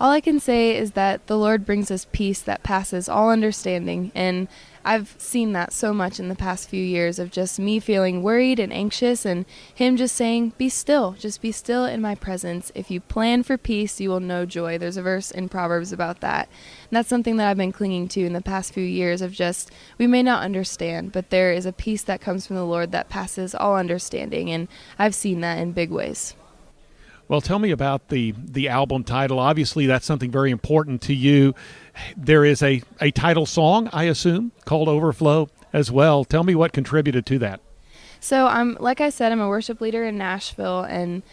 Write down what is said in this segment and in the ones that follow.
All I can say is that the Lord brings us peace that passes all understanding, and I've seen that so much in the past few years of just me feeling worried and anxious, and Him just saying, be still, just be still in my presence. If you plan for peace, you will know joy. There's a verse in Proverbs about that. And that's something that I've been clinging to in the past few years of just, we may not understand, but there is a peace that comes from the Lord that passes all understanding, and I've seen that in big ways. Well, tell me about the album title. Obviously, that's something very important to you. There is a title song, I assume, called Overflow as well. Tell me what contributed to that. So like I said, I'm a worship leader in Nashville, and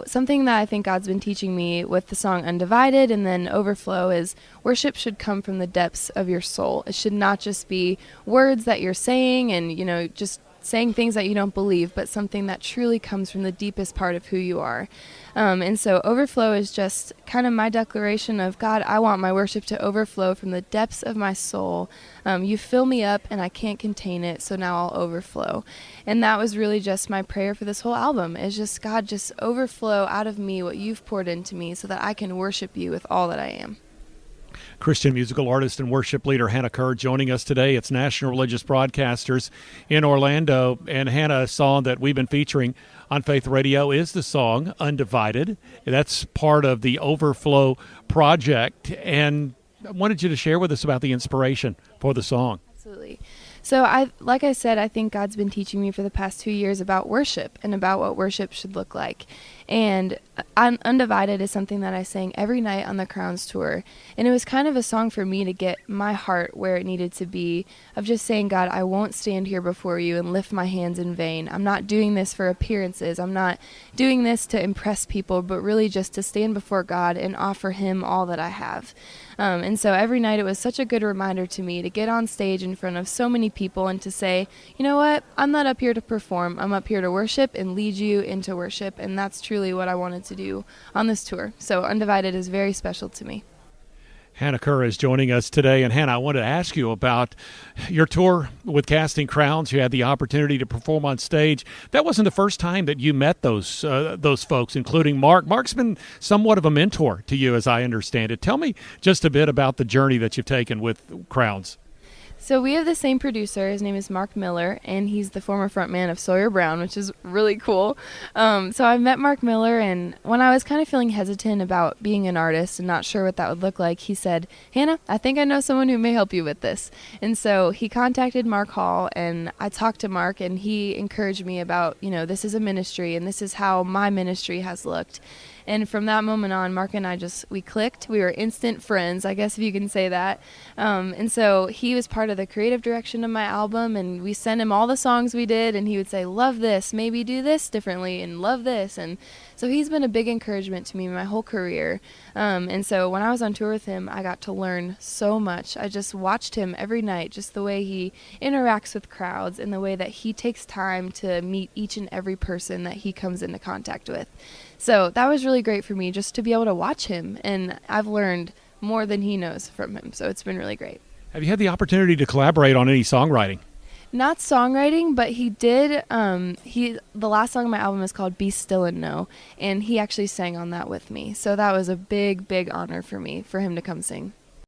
something that I think God's been teaching me with the song Undivided and then Overflow is worship should come from the depths of your soul. It should not just be words that you're saying and just saying things that you don't believe, but something that truly comes from the deepest part of who you are. And so Overflow is just kind of my declaration of, God, I want my worship to overflow from the depths of my soul. You fill me up and I can't contain it, so now I'll overflow. And that was really just my prayer for this whole album, is just, God, just overflow out of me what you've poured into me so that I can worship you with all that I am. Christian musical artist and worship leader Hannah Kerr joining us today. It's National Religious Broadcasters in Orlando. And Hannah, a song that we've been featuring on Faith Radio is the song Undivided. That's part of the Overflow project. And I wanted you to share with us about the inspiration for the song. Absolutely. So like I said, I think God's been teaching me for the past 2 years about worship and about what worship should look like. And Undivided is something that I sang every night on the Crowns tour. And it was kind of a song for me to get my heart where it needed to be, of just saying, God, I won't stand here before you and lift my hands in vain. I'm not doing this for appearances. I'm not doing this to impress people, but really just to stand before God and offer Him all that I have. And so every night it was such a good reminder to me to get on stage in front of so many people and to say, you know what, I'm not up here to perform. I'm up here to worship and lead you into worship. And that's truly what I wanted to do on this tour. So Undivided is very special to me. Hannah Kerr is joining us today. And Hannah, I wanted to ask you about your tour with Casting Crowns. You had the opportunity to perform on stage. That wasn't the first time that you met those folks, including Mark. Mark's been somewhat of a mentor to you, as I understand it. Tell me just a bit about the journey that you've taken with Crowns. So we have the same producer. His name is Mark Miller, and he's the former frontman of Sawyer Brown, which is really cool. So I met Mark Miller, and when I was kind of feeling hesitant about being an artist and not sure what that would look like, he said, Hannah, I think I know someone who may help you with this. And so he contacted Mark Hall, and I talked to Mark, and he encouraged me about, this is a ministry, and this is how my ministry has looked. And from that moment on, Mark and I we clicked. We were instant friends, I guess if you can say that. And so he was part of the creative direction of my album, and we sent him all the songs we did, and he would say, love this, maybe do this differently, and love this. And so he's been a big encouragement to me my whole career. And so when I was on tour with him, I got to learn so much. I just watched him every night, just the way he interacts with crowds and the way that he takes time to meet each and every person that he comes into contact with. So that was really great for me, just to be able to watch him, and I've learned more than he knows from him, so it's been really great. Have you had the opportunity to collaborate on any songwriting? Not songwriting, but he did. The last song on my album is called Be Still and Know, and he actually sang on that with me. So that was a big, big honor for me, for him to come sing.